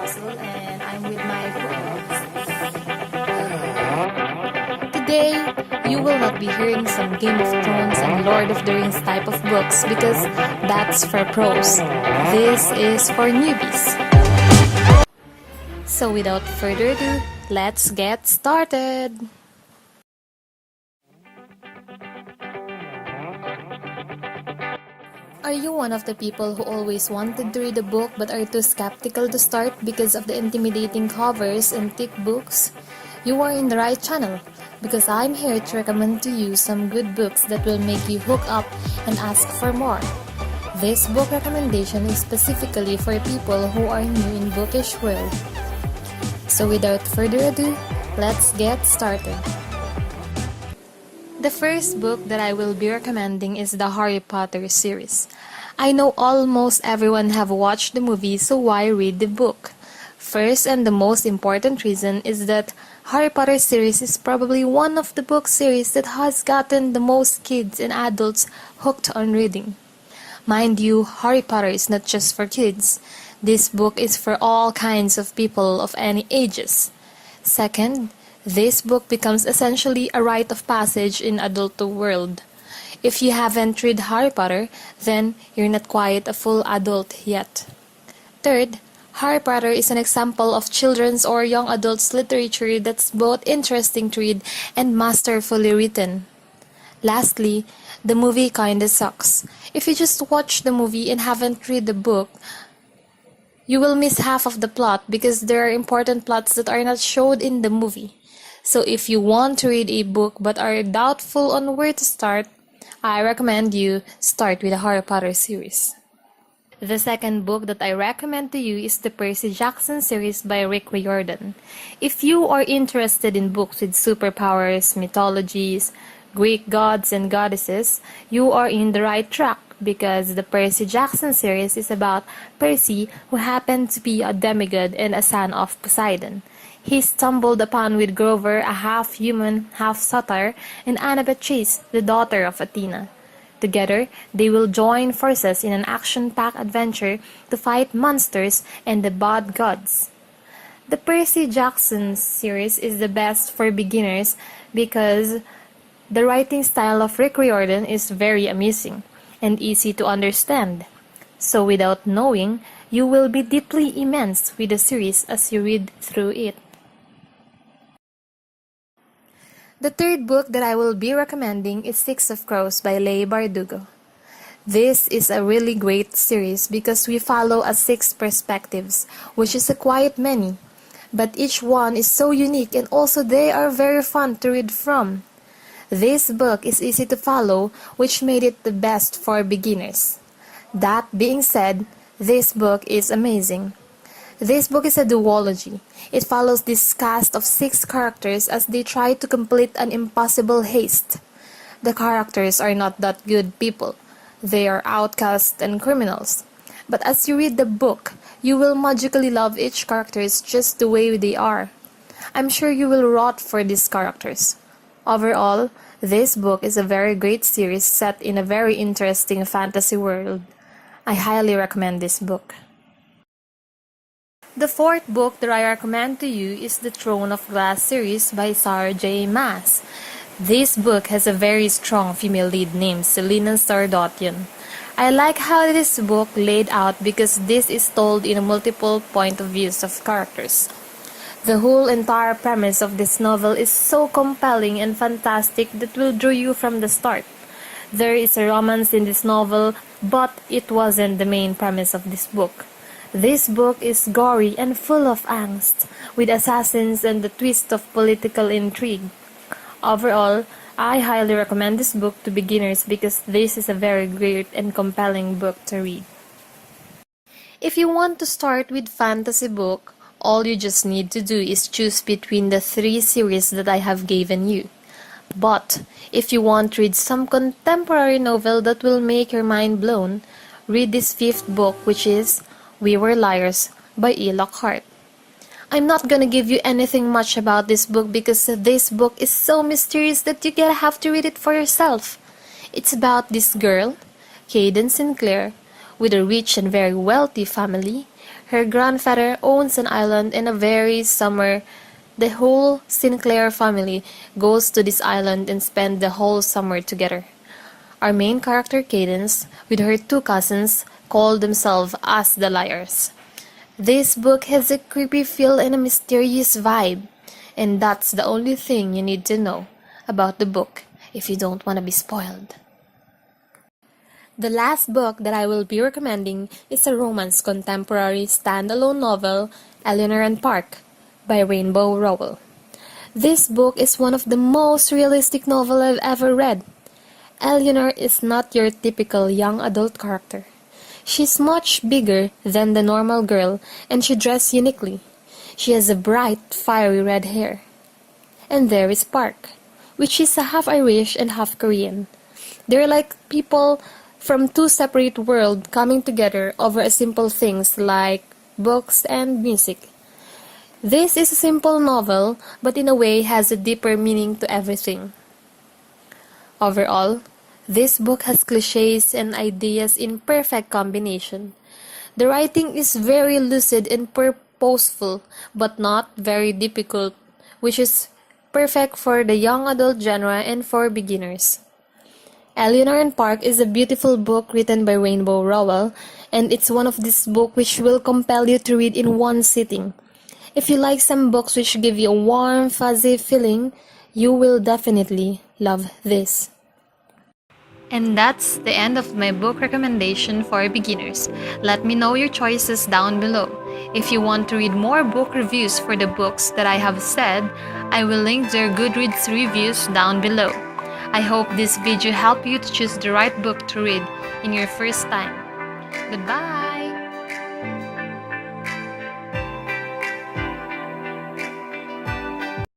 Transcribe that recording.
Russell, and I'm with my co-host. Today, you will not be hearing some Game of Thrones and Lord of the Rings type of books because that's for pros. This is for newbies. So without further ado, let's get started! Are you one of the people who always wanted to read a book but are too skeptical to start because of the intimidating covers and thick books? You are in the right channel, because I'm here to recommend to you some good books that will make you hook up and ask for more. This book recommendation is specifically for people who are new in bookish world. So without further ado, let's get started. The first book that I will be recommending is the Harry Potter series. I know almost everyone have watched the movie, so why read the book? First and the most important reason is that Harry Potter series is probably one of the book series that has gotten the most kids and adults hooked on reading. Mind you, Harry Potter is not just for kids. This book is for all kinds of people of any ages. Second, this book becomes essentially a rite of passage in adult world. If you haven't read Harry Potter, then you're not quite a full adult yet. Third, Harry Potter is an example of children's or young adults literature that's both interesting to read and masterfully written. Lastly, the movie kinda sucks. If you just watch the movie and haven't read the book, you will miss half of the plot because there are important plots that are not showed in the movie. So if you want to read a book but are doubtful on where to start, I recommend you start with the Harry Potter series. The second book that I recommend to you is the Percy Jackson series by Rick Riordan. If you are interested in books with superpowers, mythologies, Greek gods and goddesses, you are in the right track because the Percy Jackson series is about Percy, who happened to be a demigod and a son of Poseidon. He stumbled upon with Grover, a half-human, half-satyr, and Annabeth Chase, the daughter of Athena. Together, they will join forces in an action-packed adventure to fight monsters and the bad gods. The Percy Jackson series is the best for beginners because the writing style of Rick Riordan is very amusing and easy to understand. So without knowing, you will be deeply immersed with the series as you read through it. The third book that I will be recommending is Six of Crows by Leigh Bardugo. This is a really great series because we follow a 6 perspectives, which is a quite many, but each one is so unique and also they are very fun to read from. This book is easy to follow, which made it the best for beginners. That being said, this book is amazing. This book is a duology. It follows this cast of 6 characters as they try to complete an impossible heist. The characters are not that good people. They are outcasts and criminals. But as you read the book, you will magically love each character just the way they are. I'm sure you will root for these characters. Overall, this book is a very great series set in a very interesting fantasy world. I highly recommend this book. The fourth book that I recommend to you is the Throne of Glass series by Sarah J. Maas. This book has a very strong female lead named Selena Sardotian. I like how this book laid out because this is told in a multiple point of views of characters. The whole entire premise of this novel is so compelling and fantastic that will draw you from the start. There is a romance in this novel, but it wasn't the main premise of this book. This book is gory and full of angst, with assassins and the twist of political intrigue. Overall, I highly recommend this book to beginners because this is a very great and compelling book to read. If you want to start with fantasy book, all you just need to do is choose between the 3 series that I have given you. But if you want to read some contemporary novel that will make your mind blown, read this 5th book, which is We Were Liars by E. Lockhart. I'm not gonna give you anything much about this book because this book is so mysterious that you're gonna have to read it for yourself. It's about this girl, Caden Sinclair, with a rich and very wealthy family, Her grandfather owns an island and every summer the whole Sinclair family goes to this island and spend the whole summer together. Our main character Cadence, with her two cousins, call themselves as the Liars. This book has a creepy feel and a mysterious vibe, and that's the only thing you need to know about the book if you don't want to be spoiled. The last book that I will be recommending is a romance contemporary standalone novel, Eleanor Park, by Rainbow Rowell. This book is one of the most realistic novels I've ever read. Eleanor is not your typical young adult character. She's much bigger than the normal girl and she dresses uniquely. She has a bright, fiery red hair. And there is Park, which is half Irish and half Korean. They're like people from two separate worlds coming together over a simple things like books and music. This is a simple novel, but in a way has a deeper meaning to everything. Overall, this book has cliches and ideas in perfect combination. The writing is very lucid and purposeful, but not very difficult, which is perfect for the young adult genre and for beginners. Eleanor Park is a beautiful book written by Rainbow Rowell, and it's one of these books which will compel you to read in one sitting. If you like some books which give you a warm, fuzzy feeling, you will definitely love this. And that's the end of my book recommendation for beginners. Let me know your choices down below. If you want to read more book reviews for the books that I have said, I will link their Goodreads reviews down below. I hope this video helped you to choose the right book to read in your first time. Goodbye!